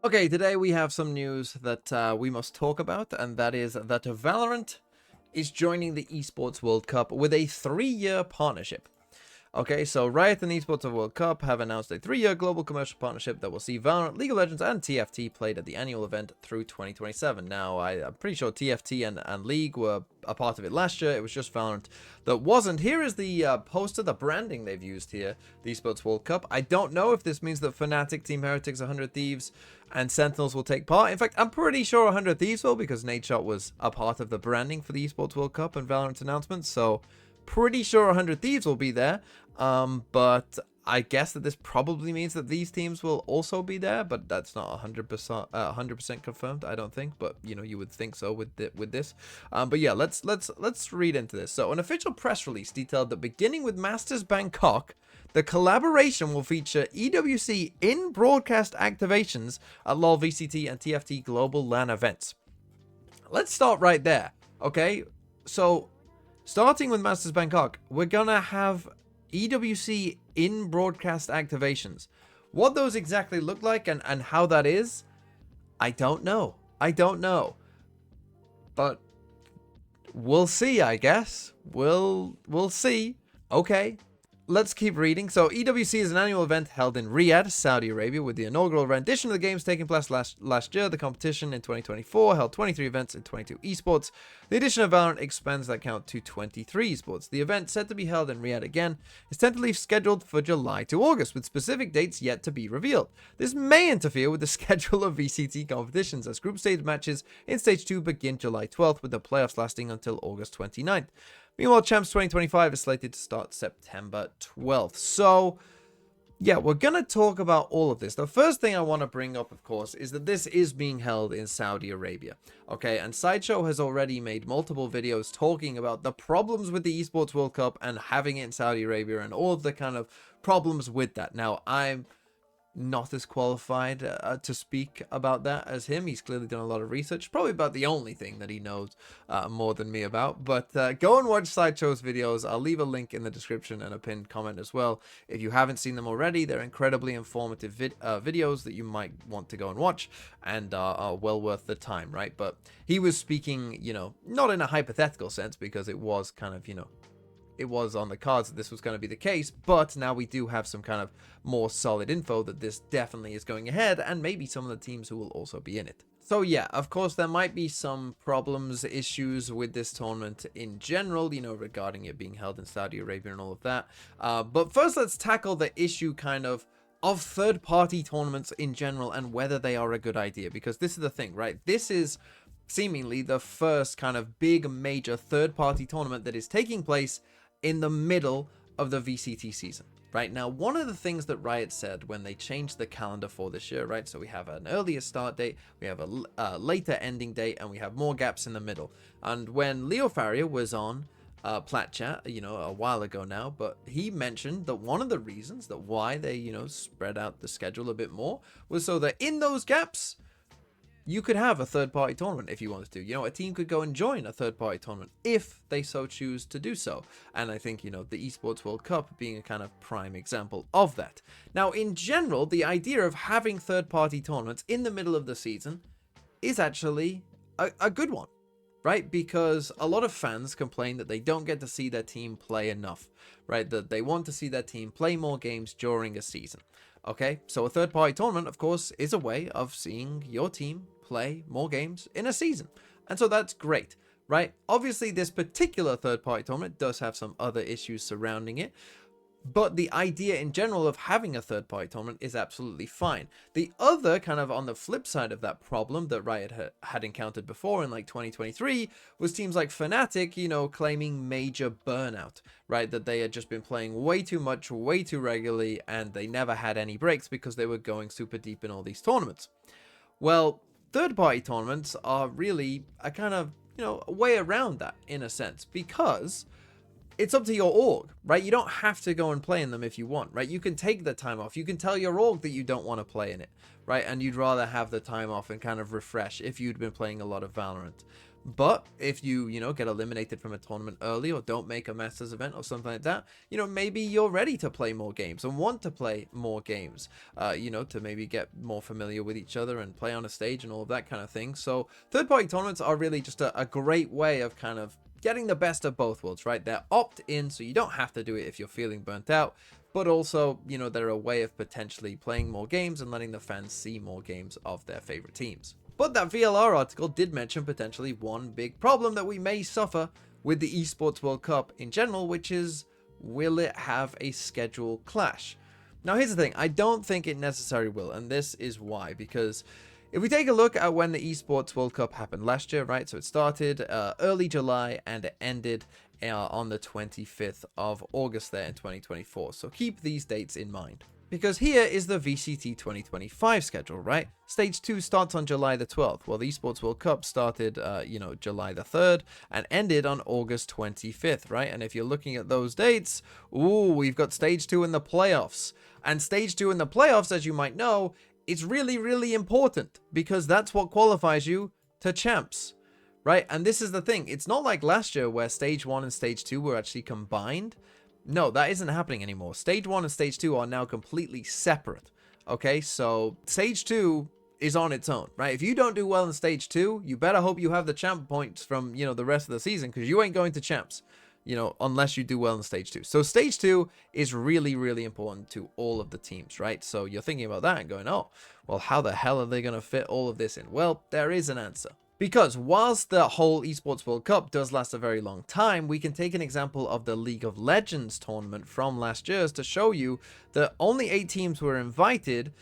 Okay, today we have some news that we must talk about, and that is that Valorant is joining the Esports World Cup with a 3-year partnership. Okay, so Riot and Esports World Cup have announced a 3-year global commercial partnership that will see Valorant, League of Legends, and TFT played at the annual event through 2027. Now, I'm pretty sure TFT and League were a part of it last year. It was just Valorant that wasn't. Here is the poster, the branding they've used here, the Esports World Cup. I don't know if this means that Fnatic, Team Heretics, 100 Thieves, and Sentinels will take part. In fact, I'm pretty sure 100 Thieves will, because Nadeshot was a part of the branding for the Esports World Cup and Valorant's announcement, so pretty sure 100 Thieves will be there. But I guess that this probably means that these teams will also be there, but that's not 100% confirmed, I don't think. But you know, you would think so with this. But yeah, let's read into this. So, an official press release detailed that beginning with Masters Bangkok, the collaboration will feature EWC in broadcast activations at LoL, VCT, and TFT global LAN events. Let's start right there, okay? So, starting with Masters Bangkok, we're gonna have EWC in broadcast activations. What those exactly look like and how that is, I don't know. But we'll see, I guess. We'll see. Okay. Let's keep reading. So, EWC is an annual event held in Riyadh, Saudi Arabia, with the inaugural rendition of the games taking place last year. The competition in 2024 held 23 events and 22 esports. The addition of Valorant expands that count to 23 esports. The event, set to be held in Riyadh again, is tentatively scheduled for July to August, with specific dates yet to be revealed. This may interfere with the schedule of VCT competitions, as group stage matches in Stage 2 begin July 12th, with the playoffs lasting until August 29th. Meanwhile, Champs 2025 is slated to start September 12th. So, yeah, we're going to talk about all of this. The first thing I want to bring up, of course, is that this is being held in Saudi Arabia. Okay, and Sideshow has already made multiple videos talking about the problems with the Esports World Cup and having it in Saudi Arabia and all of the kind of problems with that. Now, I'm not as qualified to speak about that as him. He's clearly done a lot of research, probably about the only thing that he knows more than me about. But go and watch Sideshow's videos. I'll leave a link in the description and a pinned comment as well. If you haven't seen them already, they're incredibly informative videos that you might want to go and watch, and are well worth the time, right? But he was speaking, you know, not in a hypothetical sense, because it was kind of, you know, it was on the cards that this was going to be the case, but now we do have some kind of more solid info that this definitely is going ahead, and maybe some of the teams who will also be in it. So yeah, of course, there might be some problems, issues with this tournament in general, you know, regarding it being held in Saudi Arabia and all of that. But first, let's tackle the issue kind of third-party tournaments in general and whether they are a good idea, because this is the thing, right? This is seemingly the first kind of big major third-party tournament that is taking place in the middle of the VCT season. Right now, one of the things that Riot said when they changed the calendar for this year, right? So we have an earlier start date, we have a later ending date, and we have more gaps in the middle. And when Leo Farrier was on Plat Chat, you know, a while ago now, but he mentioned that one of the reasons that why they, you know, spread out the schedule a bit more was so that in those gaps, you could have a third-party tournament if you wanted to. You know, a team could go and join a third-party tournament if they so choose to do so. And I think, you know, the Esports World Cup being a kind of prime example of that. Now, in general, the idea of having third-party tournaments in the middle of the season is actually a good one, right? Because a lot of fans complain that they don't get to see their team play enough, right? That they want to see their team play more games during a season. Okay, so a third-party tournament, of course, is a way of seeing your team play more games in a season. And so that's great, right? Obviously, this particular third-party tournament does have some other issues surrounding it, but the idea in general of having a third-party tournament is absolutely fine. The other kind of on the flip side of that problem that Riot had encountered before in like 2023 was teams like Fnatic, you know, claiming major burnout, right? That they had just been playing way too much, way too regularly, and they never had any breaks because they were going super deep in all these tournaments. Well, third-party tournaments are really a kind of, you know, a way around that in a sense, because it's up to your org, right? You don't have to go and play in them if you want, right? You can take the time off. You can tell your org that you don't want to play in it, right? And you'd rather have the time off and kind of refresh if you'd been playing a lot of Valorant. But if you, get eliminated from a tournament early or don't make a Masters event or something like that, maybe you're ready to play more games and want to play more games, to maybe get more familiar with each other and play on a stage and all of that kind of thing. So third-party tournaments are really just a great way of kind of getting the best of both worlds, right? They're opt-in, so you don't have to do it if you're feeling burnt out, but also, they're a way of potentially playing more games and letting the fans see more games of their favorite teams. But that VLR article did mention potentially one big problem that we may suffer with the Esports World Cup in general, which is, will it have a schedule clash? Now, here's the thing. I don't think it necessarily will, and this is why. Because if we take a look at when the Esports World Cup happened last year, right? So it started early July and it ended on the 25th of August there in 2024. So keep these dates in mind. Because here is the VCT 2025 schedule, right? Stage 2 starts on July the 12th, while the Esports World Cup started, July the 3rd and ended on August 25th, right? And if you're looking at those dates, we've got Stage 2 in the playoffs. And Stage 2 in the playoffs, as you might know, is really, really important because that's what qualifies you to champs, right? And this is the thing. It's not like last year where Stage 1 and Stage 2 were actually combined. No, that isn't happening anymore. Stage 1 and Stage 2 are now completely separate. Okay, so Stage 2 is on its own, right? If you don't do well in Stage 2, you better hope you have the champ points from, the rest of the season, because you ain't going to champs, unless you do well in Stage 2. So Stage 2 is really, really important to all of the teams, right? So you're thinking about that and going, oh, well, how the hell are they going to fit all of this in? Well, there is an answer. Because whilst the whole Esports World Cup does last a very long time, we can take an example of the League of Legends tournament from last year's to show you that only 8 teams were invited,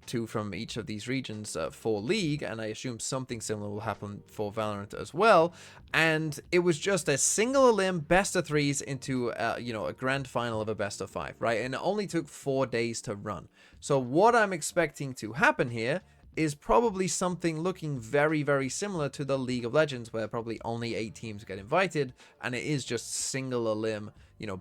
two from each of these regions for League, and I assume something similar will happen for Valorant as well. And it was just a single elim best of 3s into, a grand final of a best of 5, right? And it only took 4 days to run. So what I'm expecting to happen here is probably something looking very, very similar to the League of Legends, where probably only 8 teams get invited, and it is just single elim,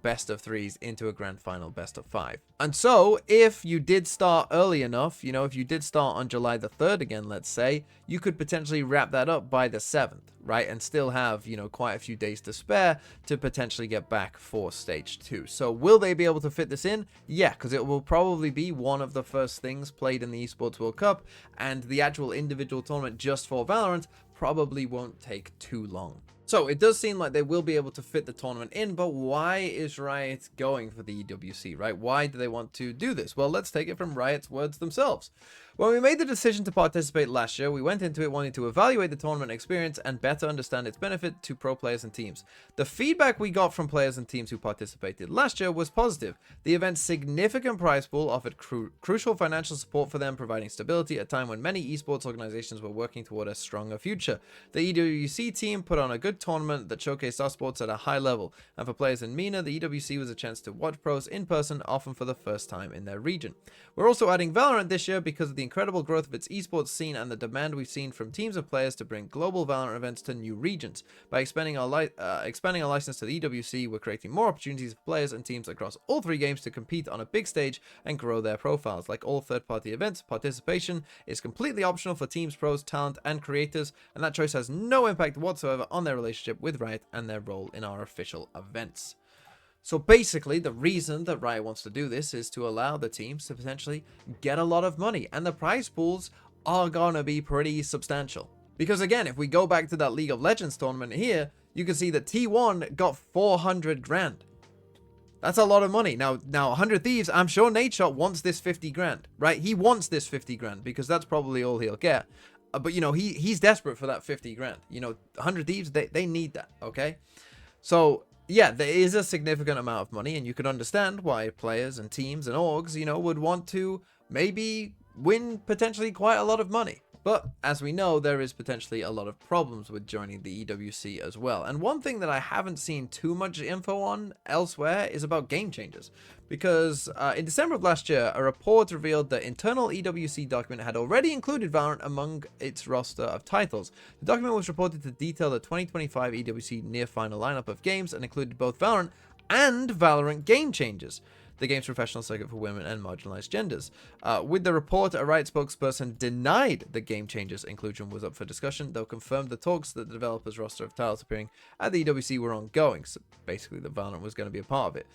best of 3s into a grand final best of 5. And so if you did start early enough, if you did start on July the 3rd again, let's say, you could potentially wrap that up by the 7th, right? And still have, quite a few days to spare to potentially get back for Stage 2. So will they be able to fit this in? Yeah, because it will probably be one of the first things played in the Esports World Cup, and the actual individual tournament just for Valorant probably won't take too long. So it does seem like they will be able to fit the tournament in, but why is Riot going for the EWC, right? Why do they want to do this? Well, let's take it from Riot's words themselves. When we made the decision to participate last year, we went into it wanting to evaluate the tournament experience and better understand its benefit to pro players and teams. The feedback we got from players and teams who participated last year was positive. The event's significant prize pool offered crucial financial support for them, providing stability at a time when many esports organizations were working toward a stronger future. The EWC team put on a good tournament that showcased our sports at a high level, and for players in MENA, the EWC was a chance to watch pros in person, often for the first time in their region. We're also adding Valorant this year because of the incredible growth of its esports scene and the demand we've seen from teams of players to bring global Valorant events to new regions. By expanding our license to the EWC, we're creating more opportunities for players and teams across all 3 games to compete on a big stage and grow their profiles. Like all third-party events, participation is completely optional for teams, pros, talent, and creators, and that choice has no impact whatsoever on their relationship with Riot and their role in our official events. So basically, the reason that Riot wants to do this is to allow the teams to potentially get a lot of money, and the prize pools are gonna be pretty substantial. Because again, if we go back to that League of Legends tournament here, you can see that T1 got 400 grand. That's a lot of money. Now 100 Thieves, I'm sure Nadeshot wants this 50 grand, right? He wants this 50 grand because that's probably all he'll get. But, he's desperate for that 50 grand. 100 Thieves, they need that, okay? So yeah, there is a significant amount of money, and you can understand why players and teams and orgs, would want to maybe win potentially quite a lot of money. But as we know, there is potentially a lot of problems with joining the EWC as well. And one thing that I haven't seen too much info on elsewhere is about game changes. Because in December of last year, a report revealed that internal EWC document had already included Valorant among its roster of titles. The document was reported to detail the 2025 EWC near final lineup of games and included both Valorant and Valorant game changes. the game's professional circuit for women and marginalized genders. With the report, a Riot spokesperson denied the game changes inclusion was up for discussion, though confirmed the talks that the developers' roster of titles appearing at the EWC were ongoing. So basically, the Valorant was going to be a part of it.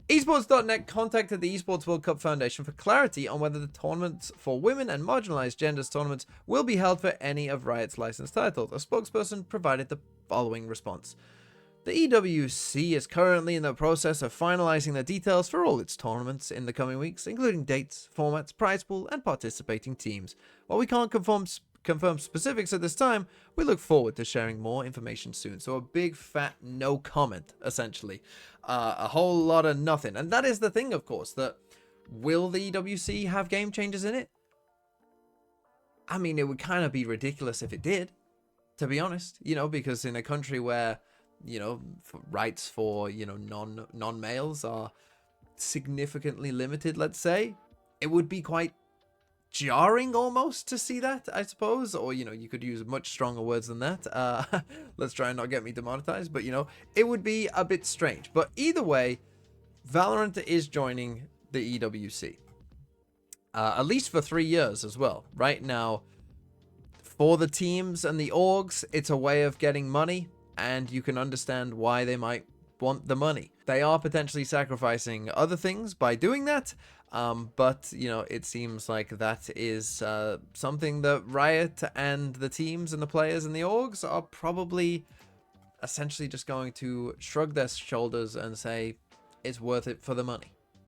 Esports.net contacted the Esports World Cup Foundation for clarity on whether the tournaments for women and marginalized genders tournaments will be held for any of Riot's licensed titles. A spokesperson provided the following response. The EWC is currently in the process of finalizing the details for all its tournaments in the coming weeks, including dates, formats, prize pool, and participating teams. While we can't confirm specifics at this time, we look forward to sharing more information soon. So a big fat no comment, essentially. A whole lot of nothing. And that is the thing, of course, that will the EWC have game changers in it? I mean, it would kind of be ridiculous if it did, to be honest, you know, because in a country where, you know, rights for, you know, non-males are significantly limited, let's say, it would be quite jarring almost to see that, I suppose. Or, you know, you could use much stronger words than that. Let's try and not get me demonetized, but, you know, it would be a bit strange. But either way, Valorant is joining the EWC. At least for 3 years as well. Right now, for the teams and the orgs, it's a way of getting money, and you can understand why they might want the money. They are potentially sacrificing other things by doing that, but, you know, it seems like that is something that Riot and the teams and the players and the orgs are probably essentially just going to shrug their shoulders and say it's worth it for the money.